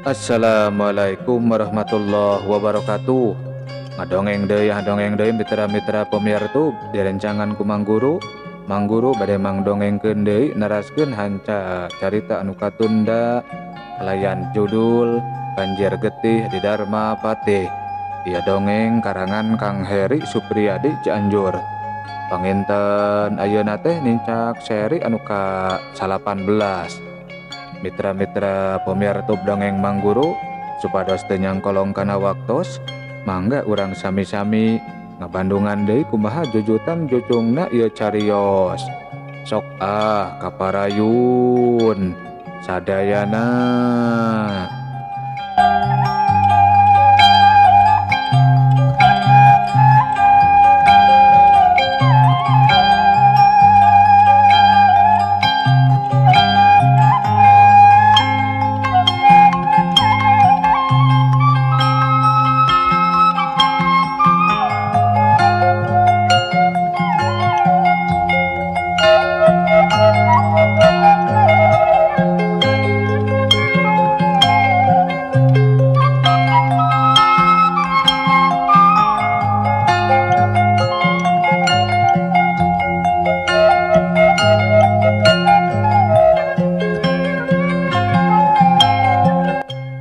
Assalamualaikum warahmatullahi wabarakatuh. Ngadongeng deui mitra-mitra pemirsa direncangan ku Mang Guru. Mang Guru bade mangdongengkeun deui naraskeun hanca carita anu katunda layan judul Banjir Getih di Dharma Patih. Ieu dongeng karangan Kang Heri Supriyadi Cianjur. Panginten ayeuna teh nincak seri anu ka 18. Mitra-mitra pemirsa dongeng Mang Guru supados teu nyangkolong kana waktos, mangga urang sami-sami ngabandungan deui kumaha jujutan jucungna ieu cariyos. Sok kaparayun sadayana.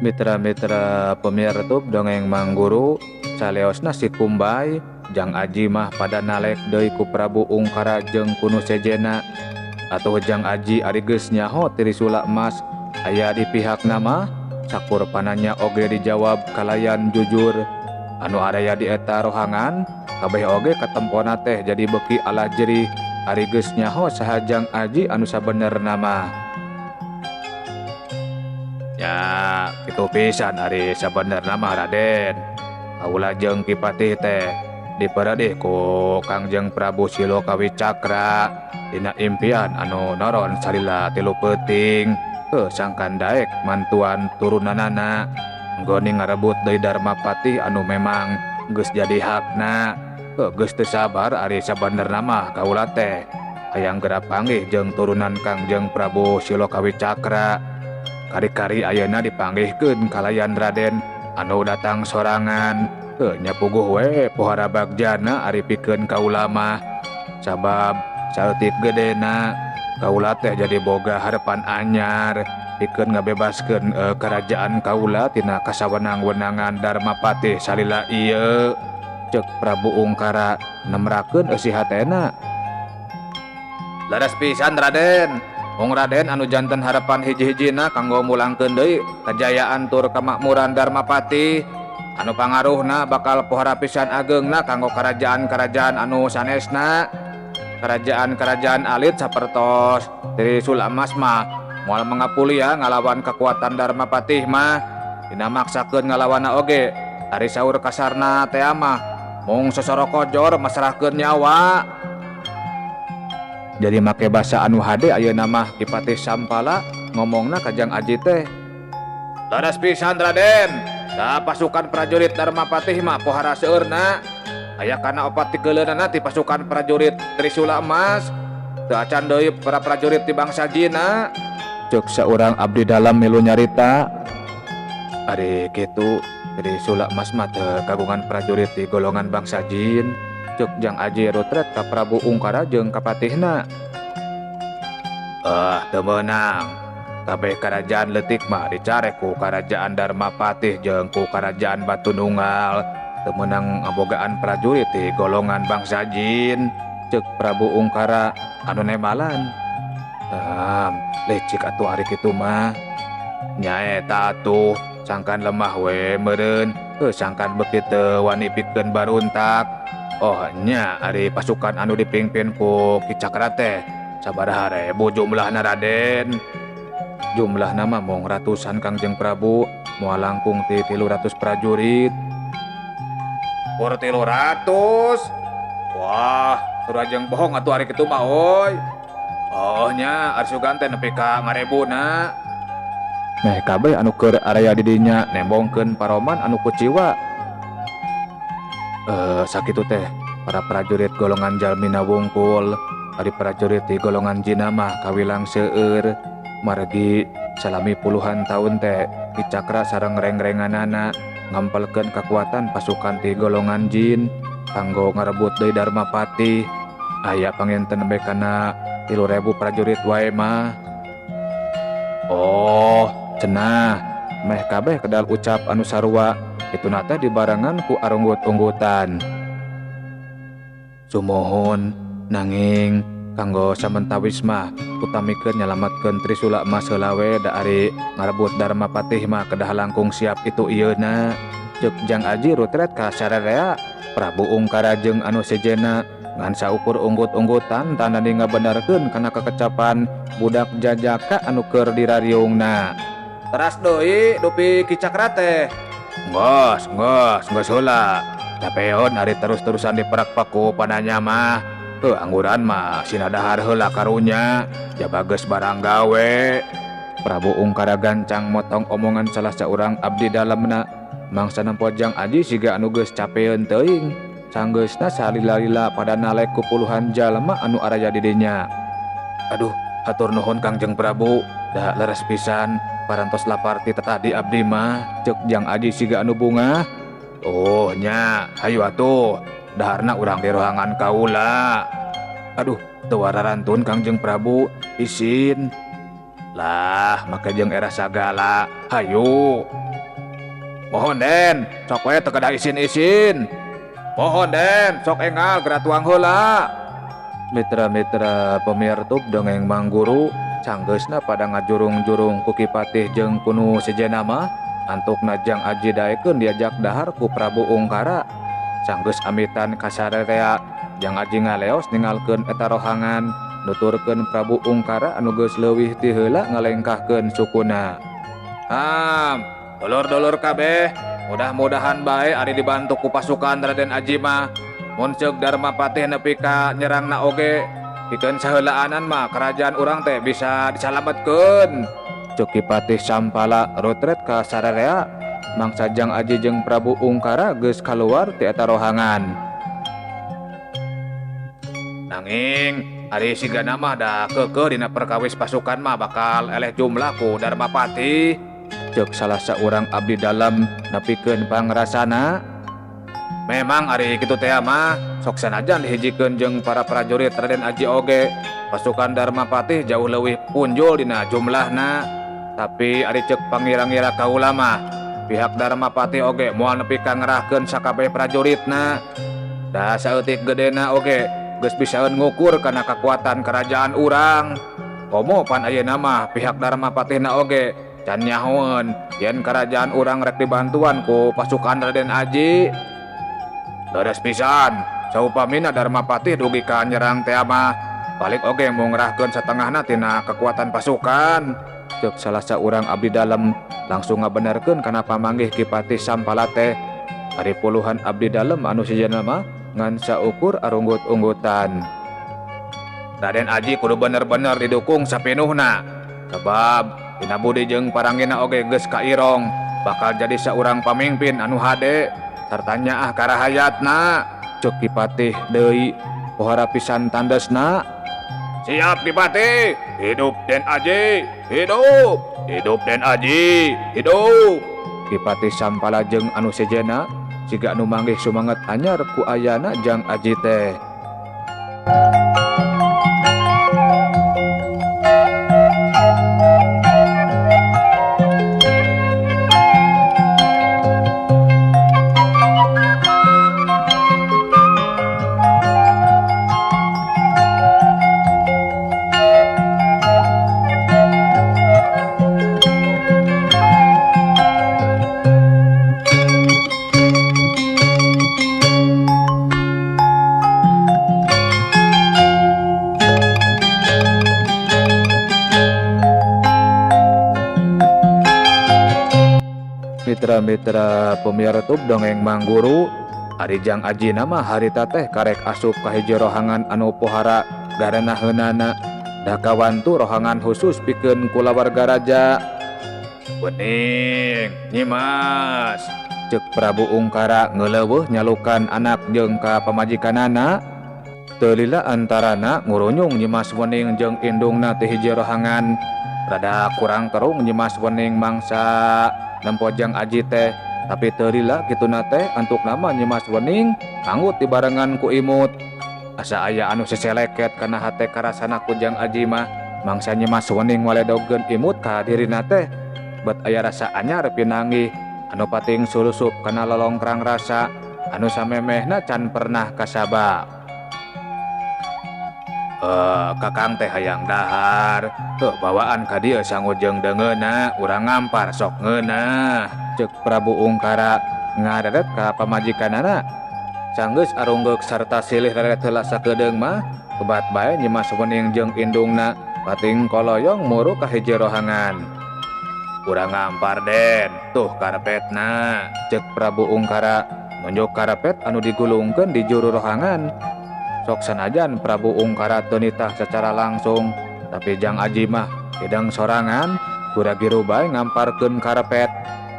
Mitra-mitra pemirsa dongeng Mang Guru saleosna si Kumbay Jang Aji mah pada nalek deui ku Prabu Ungkara jeung ku nu sejena. Atuh Jang Aji ari geus nyaho Trisula Emas aya di pihakna mah sakur pananya oge dijawab kalayan jujur. Anu area di eta rohangan kabeh oge katempona teh jadi beuki ala jerih ari geus nyaho saha Jang Aji anu sabenerna mah. Ya, kitu pisan ari sabenerna mah Raden. Kaula jeung Ki Patih teh diperedih ku Kangjeng Prabu Silokawi Cakra dina impian anu noron salila 3 peuting. Sangkan daek mantuan turunanana nggoni ngarebut deui Dharma Patih anu memang geus jadi hakna. Geus teu sabar ari sabenerna mah kaula teh hayang geura panggih jeung turunan Kangjeng Prabu Silokawi Cakra. Kari-kari ayeuna dipanggihkeun kalayan Raden anu datang sorangan. Nyapuguh we pohara bagjana ari pikeun kaula mah. Sabab saeutik gedena kaula teh jadi boga harepan anyar pikeun ngabebaskeun kerajaan kaula tina kasawenang-wenangan Dharma Patih salila ieu. Ceuk Prabu Ungkara nemrakeun eusi hatena. Laras pisan Raden. Wong Raden anu janten harapan hiji-hijina kanggo mulangkeun deui kajayaan tur kamakmuran Dharma Patih anu pangaruhna bakal pohara pisan ageungna kanggo kerajaan-kerajaan anu sanesna. Kerajaan-kerajaan alit sapertos Trisula Emas mah moal mangapulia ngalawan kekuatan Dharma Patih mah dina maksakeun ngalawanna oge ari saur kasarna teh mah mung sosorokojor masrahkeun nyawa. Jadi make basa anu hade ayeuna mah Ki Patih sampala ngomongna ka Jang Aji teh. Laras pisan Raden, da pasukan prajurit Dharma Patih mah pohara seueurna aya kana 4 tikeuleunana ti pasukan prajurit Trisula Emas. Teu acan deui para prajurit ti bangsa Jina. Ceuk saurang abdi dalam milu nyarita. Ari kitu Trisula Emas mah teu kagungan prajurit ti golongan bangsa Jin. Ceuk Jang Aji rutret ka Prabu Ungkara jeung ka Patihna. Teu meunang. Kabeh karajaan leutik mah dicarek ku karajaan Dharma Patih jeung ku karajaan Batu Nunggal. Teu meunang ngabogaan prajurit ti golongan bangsa Jin. Ceuk Prabu Ungkara anu nemalan. Lecik atuh ari kitu mah. Nyaeta atuh sangkan lemah we meureun. Sangkan beuki teu wani pikeun baruntak. Nya ari pasukan anu dipingpin ku Ki Cakra teh sabaraha rebu jumlahna Raden. Jumlahna mah mung ratusan Kangjeng Prabu moal langkung ti 300 prajurit. Pur 300? Wah, surajeng bohong atuh ari kitu mah oy. Nya ari sugan teh nepi ka 1000na. Meh kabeh anu keur area di dinya nembongkeun paroman anu kuciwa. Sakitu teh para prajurit golongan jalmina wungkul ari prajurit di golongan Jina mah kawilang seueur margi salami puluhan tahun teh Ki Cakra sareng reng-renganana ngampelkeun kekuatan pasukan ti golongan jin kanggo ngarebut deui Darmapati. Aya panginten nembe kana 3.000 prajurit wae mah. Oh, cenah meh kabeh kedal ucap anu sarua ituna teh dibarengan ku arunggut-unggutan. Sumohon nanging kanggo samentawis mah utamikeun nyalametkeun Trisula emas heula we da ari ngarebut Darmapati mah kedah langkung siap itu ieuna. Ceuk Jang Aji rutret ka sararea Prabu Ungkara jeung anu sejena ngan saukur unggut-unggutan tanda ngabenerkeun kana kekecapan budak jajaka anu keur dirariungna. Teras deui dupi Ki Cakra teh. Ngos heula. Capeon ari terus-terusan diperak paku padanya mah. Teu angguran mah sinadahar heula karunya. Jabageus barang gawe. Prabu Ungkara gancang motong omongan salah saurang abdi dalamna. Mangsa nampo Jang Aji siga anu geus capeun teuing. Sanggeusna salila-lila pada nalek ku puluhan jalma anu araya di dinya. Aduh, hatur nuhun Kangjeng Prabu, da leres pisan parantos lapar ti tadi abdi mah. Ceuk Jang Aji siga anu bungah. Oh nya, hayu atuh, daharna urang di rohangan kaula. Aduh, teu wararantun Kangjeng Prabu, isin. Lah, make jeung era sagala, hayu. Mohon Den, sok we teu kedah isin-isin. Mohon Den, sok engal geratuang heula. Mitra-mitra pemirtub dongeng Mang Guru sanggeusna pada ngajurung-jurung ku Kipatih jeung kunu sejena mah antukna Jang Aji daekeun diajak dahar ku Prabu Ungkara. Sanggeus amitan ka sararea Jang Aji ngaleos ningalkeun eta rohangan nuturkeun Prabu Ungkara anu geus leuwih ti heula ngalengkahkeun sukuna. Dulur-dulur kabeh, mudah-mudahan bae ari dibantu ku pasukan Raden Aji mah. Mun ceuk Darmapati nepi ka nyerangna oge, pikeun saheulaanan mah kerajaan urang teh bisa disalametkeun. Ceuk Kipatih Sampala rutret ka sararea mangsa Jang Aji jeung Prabu Ungkara geus kaluar ti eta rohangan. Nanging ari sigana mah da keukeuh dina perkawis pasukan mah bakal eleh jumlah ku Darmapati. Ceuk salah saurang abdi dalam nepikeun pangrasana. Memang ari kitu teh mah sok sanajan dihijikeun jeung para prajurit Raden Aji oge. Pasukan Darmapati jauh leuwih punjul dina jumlahna. Tapi ari ceuk pangira-ngira kaula mah pihak Darmapati oge moal nepi ka ngerahkeun sakabeh prajuritna. Da saeutik gedena oge geus bisaeun ngukur kana kekuatan kerajaan urang. Komo pan ayeuna mah pihak Darmapatihna oge can nyahoeun yen kerajaan urang rek dibantuan ku pasukan Raden Aji. Leres pisan, saupamina Darmapati dugi ka nyerang teh mah balik oge mau ngerahkeun satengahna tina kekuatan pasukan. Ceuk salah saurang abdi dalam langsung ngabenerkeun kana pamanggih Kipatih Sampala teh. Ari puluhan abdi dalam anu sejenna mah ngan saukur arunggut-unggutan. Raden Aji kudu bener-bener didukung sapinuhna. Sebab dina budi jeung paranggina oge geus kairong bakal jadi saurang pamimpin anu hade sarta nyaah karahayatna. Ceuk Kipatih deui pohara pisan tandesna. Siap Kipatih, hidup Den Aji, hidup, hidup Den Aji, hidup. Kipatih Sampala jeung anu sejena siga anu manggih sumanget anyar ku ayana Jang Aji teh. Mitra-mitra pemirtub dongeng Mang Guru, ari Jang Aji nama harita teh karek asup ka hiji rohangan anu pohara garana heunana da kawantu rohangan khusus pikeun kulawarga raja. Bening, Nyimas, ceuk Prabu Ungkara ngeuleuweuh nyalukan anak jeung ka pamajikanana. Teu lila antarana ngurunyung Nyimas Wening jeung indungna ti hiji rohangan. rada kurang kerung nyimas wening mangsa nempo Jang Aji teh, tapi teu lila kituna teh antuk nama nyimas wening anggut dibarengan ku imut. Asa aya anu seseleket kana hate karasana ku Jang Aji mah mangsa nyimas wening waledogeun imut ka dirina teh, bet aya rasa anyar pinanggih anu pating sulusup kana lolongkrang rasa anu samemehna can pernah kasaba. Kakang teh hayang dahar, tuh bawaan ka dieu sangujeng deungeuna urang ngampar sok ngeunah, ceuk Prabu Ungkara ngaderet ka pamajikanana. Sanggeus arunggeuk sarta silih reret heula sakedeung mah kebat bae nyimas wening jeung indungna pating koloyong muru ka hiji rohangan. Urang ngampar den, tuh karpetna, ceuk Prabu Ungkara nunjuk karpet anu digulungkeun di juru rohangan. Sok sanajan Prabu Ungkara teu nitah secara langsung, tapi Jang Aji mah hidang sorangan kuragi bae ngamparkeun karpet.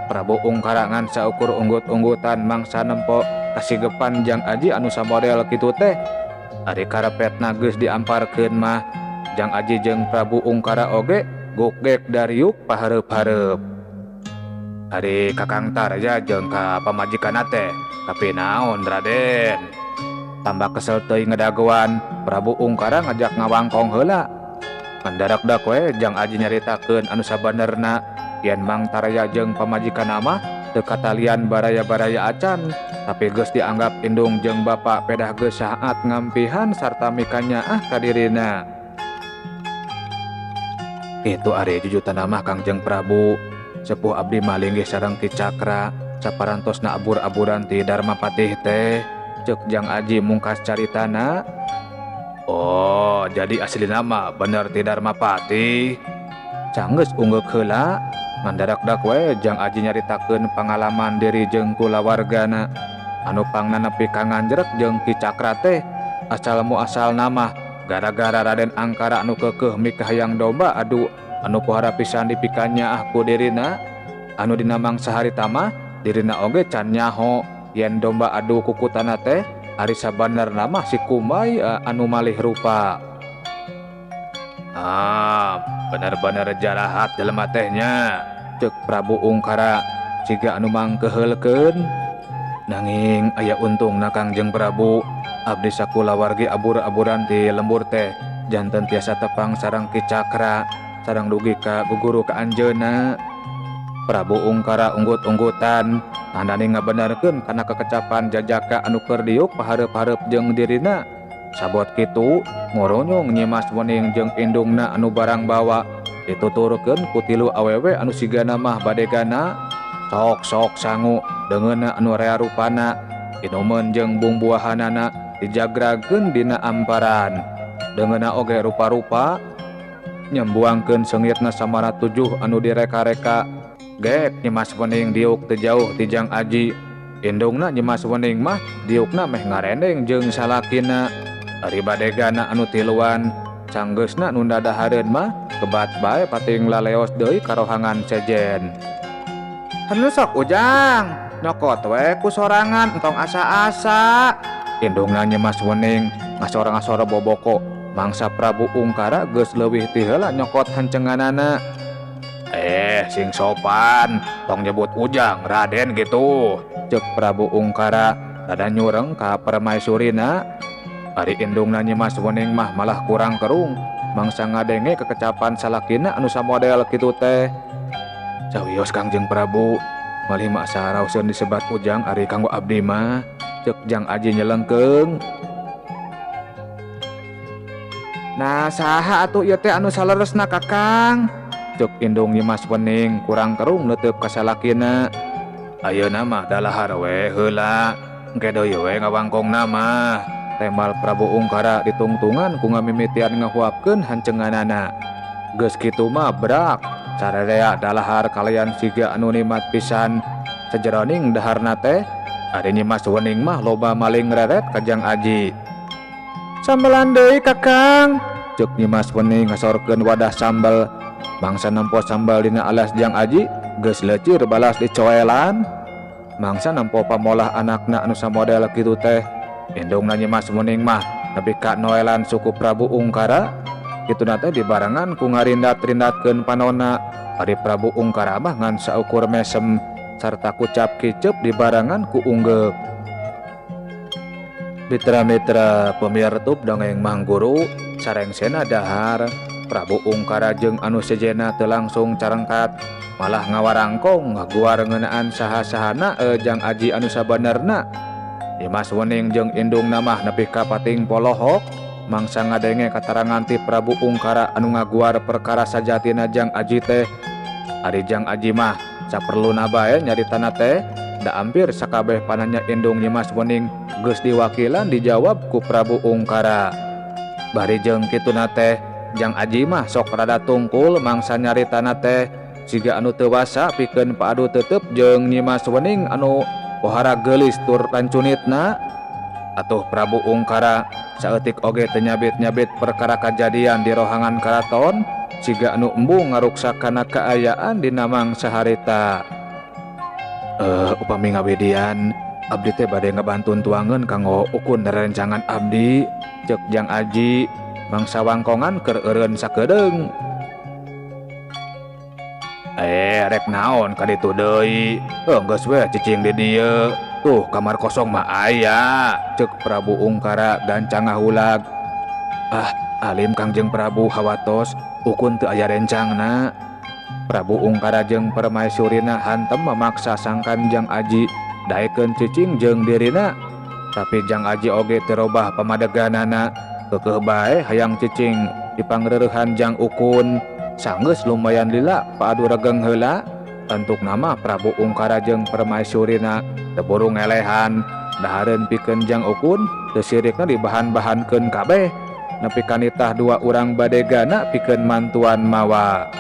Prabu Ungkara ngan saukur unggut-unggutan mangsa nempo kasigepan Jang Aji anu samodel kitu teh. Ari karpetna geus diamparkeun mah Jang Aji jeung Prabu Ungkara oge gugek dariuk pahareup-hareup. Ari Kakang Tarja jeung ka pamajikanna teh kapinaon Raden? Tambah kesel teuing ngedagoan, Prabu Ungkara ngajak ngawangkong heula. Mandarak-dak we Jang Aji nyaritakeun anu sabenerna yen Mang Taraya jeung pamajikanna mah teu katalian baraya-baraya acan, tapi geus dianggap indung jeung bapa pedah geus saat ngampihan sarta mikanyaah ka dirina. Itu ari jujutanna mah Kangjeng Prabu, sepuh abdi mah linggih sareng Ki Cakra saparantosna abur-aburan ti Darmapatih teh, ceuk Jang Aji mungkas caritana. Oh, jadi asli nama bener ti Darmapati. Canggeus unggeuk heula, mandarak-dak we Jang Aji nyaritakeun pangalaman diri jeung kulawargana anu pangna nepi ka nganjrek jeung Ki Cakra teh. Asal muasal nama gara-gara Raden Angkara anu keukeuh mikah hayang domba adu anu pohara pisan dipikannya ku dirina, anu dina mangsa harita mah dirina oge can nyaho yen domba adu kukutana teh ari sabenerna mah si Kumai anu malih rupa. Bener-bener jarahat jelema tehnya, ceuk Prabu Ungkara siga anu mangkeheulkeun. Nanging aya untungna Kangjeng Prabu, abdi sakulawargi abur-aburan ti lembur teh janten tiasa tepang sareng Ki Cakra sareng dugi ka guguru ka anjeunna. Prabu Ungkara unggut-unggutan andani ngabenerkeun kana kekecapan jajaka anu keur diuk pahareup-hareup jeung dirina. Sabot kitu ngoronyong nyimas wening jeung indungna anu barang bawa dituturkeun ku tilu awewe anu sigana mah badegana. Sok-sok sangu deungeunna anu rea rupana, inumeun jeung bumbuahanana dijagrakeun dina amparan. Deungeunna oge rupa-rupa nyembuangkeun seungitna samara 7 anu direka-reka. Gek nyimas wening diuk teu jauh ti Jang Aji. Indungna nyimas wening mah diukna meh ngarendeng jeung salakina. Ari badegana anu tiluan canggeusna nu dadahareun mah kebat bae pating laleos deui ka rohangan sejen. Hanu sok Ujang, nyokot we ku sorangan entong asa-asa. Indungna nyimas wening ngasora-ngasora boboko mangsa Prabu Ungkara geus leuwih ti heula nyokot hancenganana. Sing sopan, tong nyebut Ujang Raden gitu, ceuk Prabu Ungkara rada nyureng ka permaisurina. Ari indungna nyimas wening mah malah kurang kerung mangsa ngadenge kekecapan salakina anu samodel kitu teh. Cawios Kangjeng Prabu, malih maksa raoseun disebat Ujang ari kanggo abdi mah, ceuk Jang Aji nyelengkeung. Nah saha atuh ieu teh anu saleresna Kakang? Cuk indung nyimas wening kurang kerung neuteub ka salakina. Ayeuna mah dalahar we heula, engke deui we ngawangkongna mah. Temal Prabu Ungkara ditungtungan ku ngamimitian ngahuapkeun hancenganana. Geus kitu mah brak, sararea dalahar kalian siga anu nikmat pisan. Sajeroning daharna teh ari nyimas wening mah loba maling reret ka Jang Aji. Sambelan deui Kakang, cuk nyimas wening ngasorkeun wadah sambel. Mangsa nempo sambal dina alas Jang Aji geus leucir balas dicoelan. Mangsa nempo pamolah anakna anu samodel kitu teh indungna nyimas wening mah nepi ka noelan suku Prabu Ungkara. kituna teh dibarengan ku ngarindat-rindatkeun panonna. Ari Prabu Ungkara mah ngan saukur mesem sarta kucap kicep dibarengan ku unggek. Mitra-mitra pemirtup dongeng Mang Guru sarengsena dahar Prabu Ungkara jeung anu sejena teu langsung carengkat malah ngawarangkong ngaguar ngeunaan saha-sahana Jang Aji anu sabenerna. Dimas Wening jeung indungna mah nepi ka pating polohok mangsa ngadenge katerangan ti Prabu Ungkara anu ngaguar perkara sajatina Jang Aji teh. Ari Jang Aji mah saperluna bae nyaritana teh da ampir sakabeh pananya indung Nyimas Wening geus diwakilan dijawab ku Prabu Ungkara. Bari jeung kituna teh Jang Aji mah sok rada tungkul mangsa nyaritana teh siga anu teu wasa pikeun paadu teuteup jeung Nyimas Wening anu pohara geulis tur rancunitna. Atuh Prabu Ungkara saeutik oge teu nyabit-nyabit perkara kajadian di rohangan karaton siga anu embung ngaruksakan kaayaan dina mangsa harita. Upami ngabedian abdi teh bade ngabantuan tuangeun kanggo ukun rencangan abdi, cek Jang Aji mangsa wangkongan keur eureun sakedeung. Rek naon ka ditu deui? Geus we cicing di dieu. Tuh kamar kosong mah aya, cek Prabu Ungkara gancang ngahulag. Alim Kangjeng Prabu hawatos ukun teu aya rencangna. Prabu Ungkara jeung permaisurina hantem memaksa sangkan Jang Aji daekeun cicing jeung dirina. Tapi Jang Aji oge teu robah pamadeganana, keukeuh bae hayang cicing dipangreurehan Jang Ukun. Sanggeus lumayan lila paadu regeng heula. Entuk nama Prabu Ungkara jeung permaisurina teu buru ngelehan dahareun pikeun Jang Ukun teu sirikna dibahan-bahankeun kabeh nepi ka nitah dua urang badegana pikeun mantuan mawa.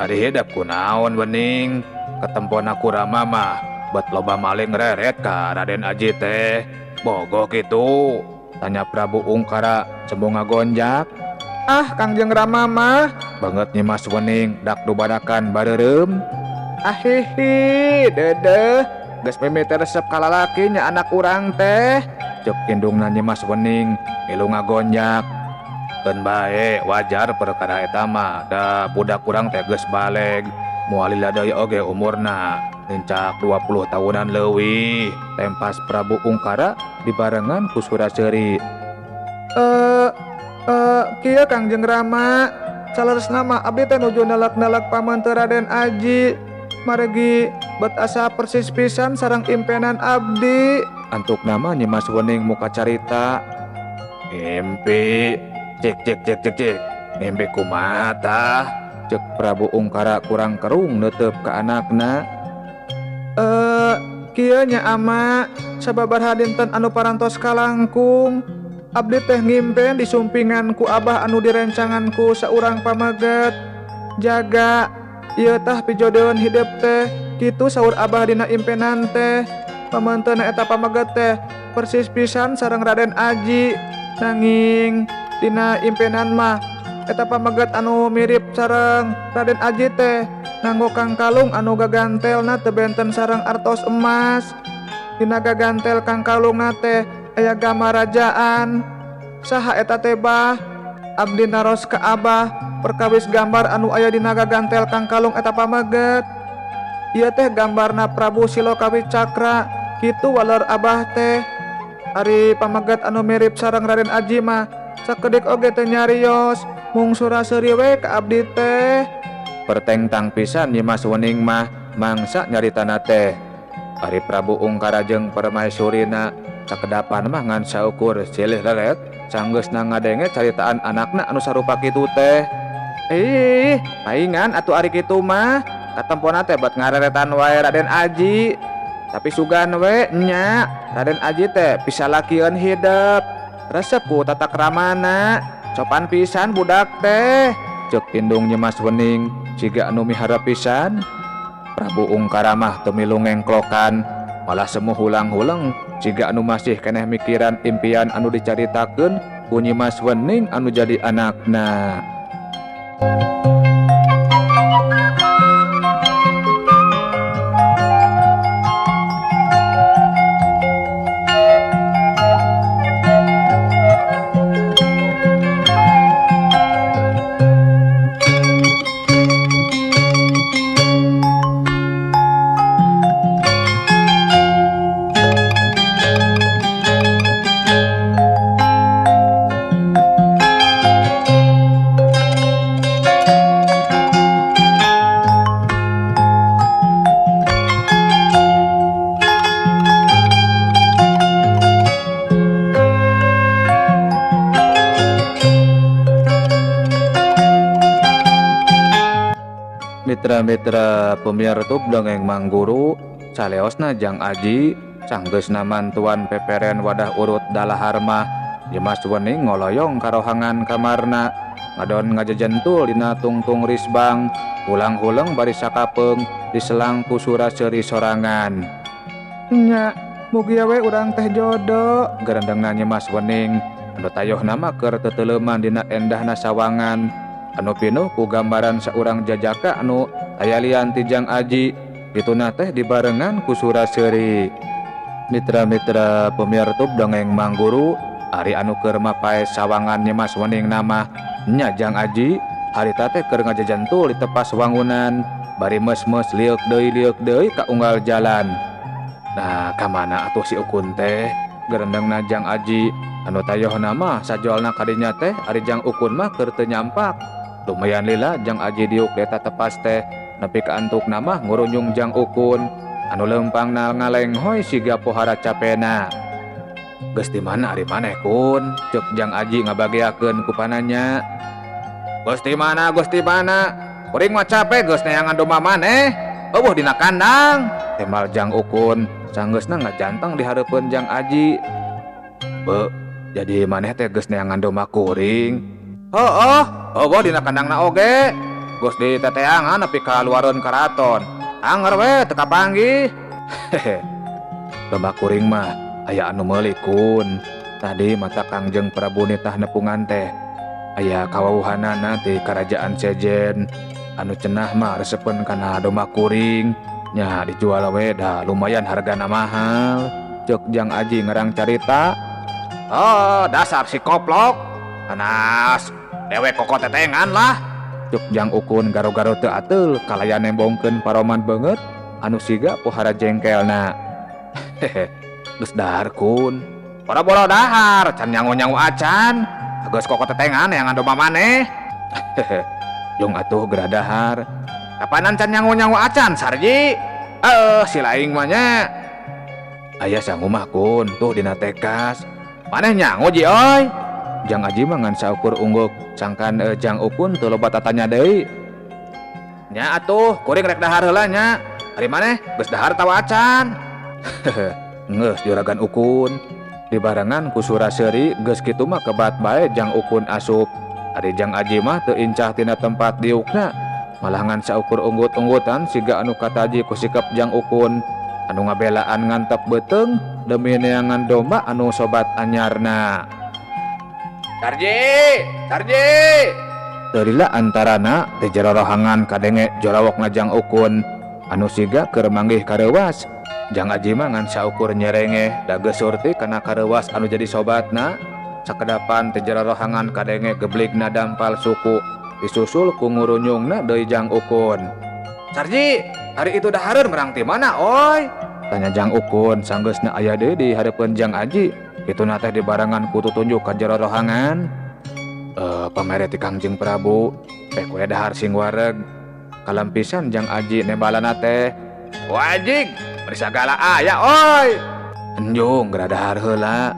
Ari hedap kunaon Wening? Ketempona Kurama mah bet loba maling reret ka Raden Aji teh. Bogoh kitu? Tanya Prabu Ungkara cembung ngagonjak. Kangjeng Rama mah banget Nyimas Wening dak dubadakan bareureum. Hihi dedeh geus mimiti resep ka lalaki nya anak urang teh, cek indungna Nyimas Wening milu ngagonjak. Keun bae wajar perkara eta mah da budak urang teh geus baleg moal lila deui oge umurna lincak 20 tahunan leuwih, tempas Prabu Ungkara dibarengan ku Suraseuri. Kieu Kangjeng Rama saleresna mah abdi teh nuju nelek-nelek paman teu Raden Aji margi bet asa persis pisan sareng impenan abdi. Antuk nama Nyimas Wening muka carita. Mimpi cek mimpi kumaha tah? Cek Prabu Ungkara kurang kerung neuteub ka anakna. Kieu nya ama sababar dinten anu parantos kalangkung abdi teh ngimpen disumpingan ku abah anu direncangan ku saurang pamaget. Jaga ieu tah pijodohan hidup teh kitu saur abah dina impenan teh. Pamenteuna eta pamaget teh persis pisan sareng Raden Aji, nanging dina impenan mah eta pamaget anu mirip sareng Raden Aji teh nganggo kang kalung anu gagantelna teu benten sareng artos emas. Dina gagantel kang kalungna teh aya gambar rajaan. Saha eta teh bah? Abdi naros ka abah perkawis gambar anu aya dina gagantel kang kalung eta pamaget. Ieu teh gambarna Prabu Silokawi Cakra kitu waleur abah teh. Ari pamagat anu mirip sareng Raden Aji mah sakedik oge teu nyarios, mung suraseuri we ka abdi teh. Pertengtang pisan Nyimas Wening mah mangsa nyaritana teh. Ari Prabu Ungkara jeung permaisurina sakedapan mah ngan saukur silih lelet sanggeusna ngadenge caritaan anakna anu sarupa kitu teh. Paingan atuh ari kitu mah katempona teh bet ngareretan wae Raden Aji. Tapi sugan we nya Raden Aji teh pisalakieun hidup. Resep ku tata kramana, copan pisan budak teh. Ceuk tindung Nyimas Wening siga anu miharep pisan. Prabu Ungkara mah teu milu ngengklokan, malah semu hulang-hulang siga anu masih keneh mikiran impian anu dicaritakeun ku Nyimas Wening anu jadi anakna. Mitra-mitra pemirsa dongeng Mang Guru saleosna Jang Aji sanggeusna mantuan peperen wadah urut dalahar mah Nyimas Wening ngoloyong karohangan kamarna ngadon ngajejentul dina tungtung risbang ulang-ulang bari sakapeung diselang ku suraseuri sorangan. Nya mugi we urang teh jodoh garendengna Nyimas Wening anu tayohna mah keur teteleuman dina endahna sawangan anu pinuh ku gambaran saurang jajaka anu aya lian ti Jang Aji dituna teh dibarengan ku suraseuri. Mitra-mitra pemirsa dongeng Mang Guru ari anu keur mapae sawangan Nyimas Wening nama nya Jang Aji harita teh keur ngajajantul di tepas wangunan bari mes-mes liuk deui ka unggal jalan. Nah kamana atuh si Ukun teh garendengna Jang Aji anu tayohna mah sajolna kadinya teh ari Jang Ukun mah keur teu nyampak. Lumayan lila Jang Aji diuk deta tepas teh nepi ka antukna mah ngurunjung Jang Ukun anu leumpangna ngalenghoy siga pohara capena. Geus di mana ari maneh Kun? Ceuk Jang Aji ngabagiakeun ku pananya. Geus di mana? Kuring mah capek geus neangan domba maneh. Eueuh dina kandang. Temal Jang Ukun sanggeusna ngajanteng di hareupeun Jang Aji. Be, jadi maneh teh geus neangan domba kuring. Eueuh dina kandangna oge. Geus diteteangan nepi ka luareun karaton. Anger we teu kapanggih. Domba kuring mah aya anu meuli Kun. Tadi mata Kangjeng Prabu nitah nepungan teh aya kawuhanana ti karajaan sejen anu cenah mah resepeun kana domba kuring nya dijual we da lumayan hargana mahal. Ceuk Jang Aji ngarang carita. Oh dasar si koplok anas dewek koko tetengan lah. Cuk Jang Ukun garo-garo teu ateul kalayan nembongkeun paroman beungeut anu siga pohara jengkelna. Geus dahar Kun. Boro-boro dahar can nyangu-nyangu acan. Geus koko tetengan yang domba maneh. Jong atuh gerah dahar. Kapanan can nyangu-nyangu acan Sarji? Si laing mah nya. Aya sangu mah Kun tuh dina tekas. Maneh nyangu ji oi. Jang Aji mah ngan saukur ungguk sangkan Jang Ukun teu loba tatanya deui. Nya atuh kuring rek dahar heula nya. Ari maneh geus dahar tawa acan. Geus juragan Ukun. Dibarengan ku suraseuri geus kitu mah kebat bae Jang Ukun asup. Ari Jang Aji mah teu incah tina tempat diukna. Malah ngan saukur unggut-unggutan siga anu kataji ku sikep Jang Ukun anu ngabelaan ngantep beuteung demi neangan domba anu sobat anyarna. Sarji! Terila antarana teh jero rohangan kadenge jorawokna Jang Ukun anu siga keur manggih kareuwas. Jang Aji mah ngan saukur nyerenge da geus surti kana kareuwas anu jadi sobatna. Sakedapan teh jero rohangan kadenge gebligna dampal suku disusul ku ngurunyungna deui Jang Ukun. Sarji, hari itu dahareun merang ti mana oi? Tanya Jang Ukun sanggeusna aya deui di hareupeun Jang Aji. Itu nate di barangan kutu tunjuk ka jero rohangan. Pamere ti Kangjeng Prabu, kue dahar sing wareg. Kalampisan jang aji nembalan nate. Wajik, beri sagala aya oi. Enjung geradahar heula.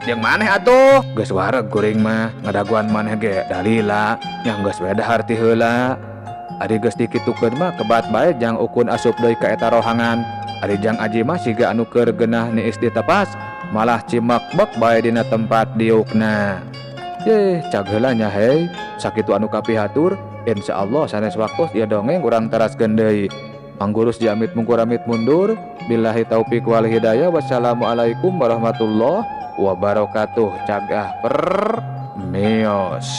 Jeung maneh atuh? Geus wareg kuring mah, ngadaguan maneh ge dalila yang geus we dahar ti heula. Ari geus dikitukeun mah kebat bae jang ukun asup deui ka eta rohangan. Ari jang aji mah siga anu keur geunah niis ditepas, malah cimek-bek bae dina tempat diukna. Cag heula nya hei, sakitu anu kapihatur, insyaallah sanes waktos ieu dongeng urang teraskeun deui. Manggurus jamit mungkuramit mundur. Billahi taufik wal hidayah. Wassalamualaikum warahmatullahi wabarakatuh. Cagah per mios.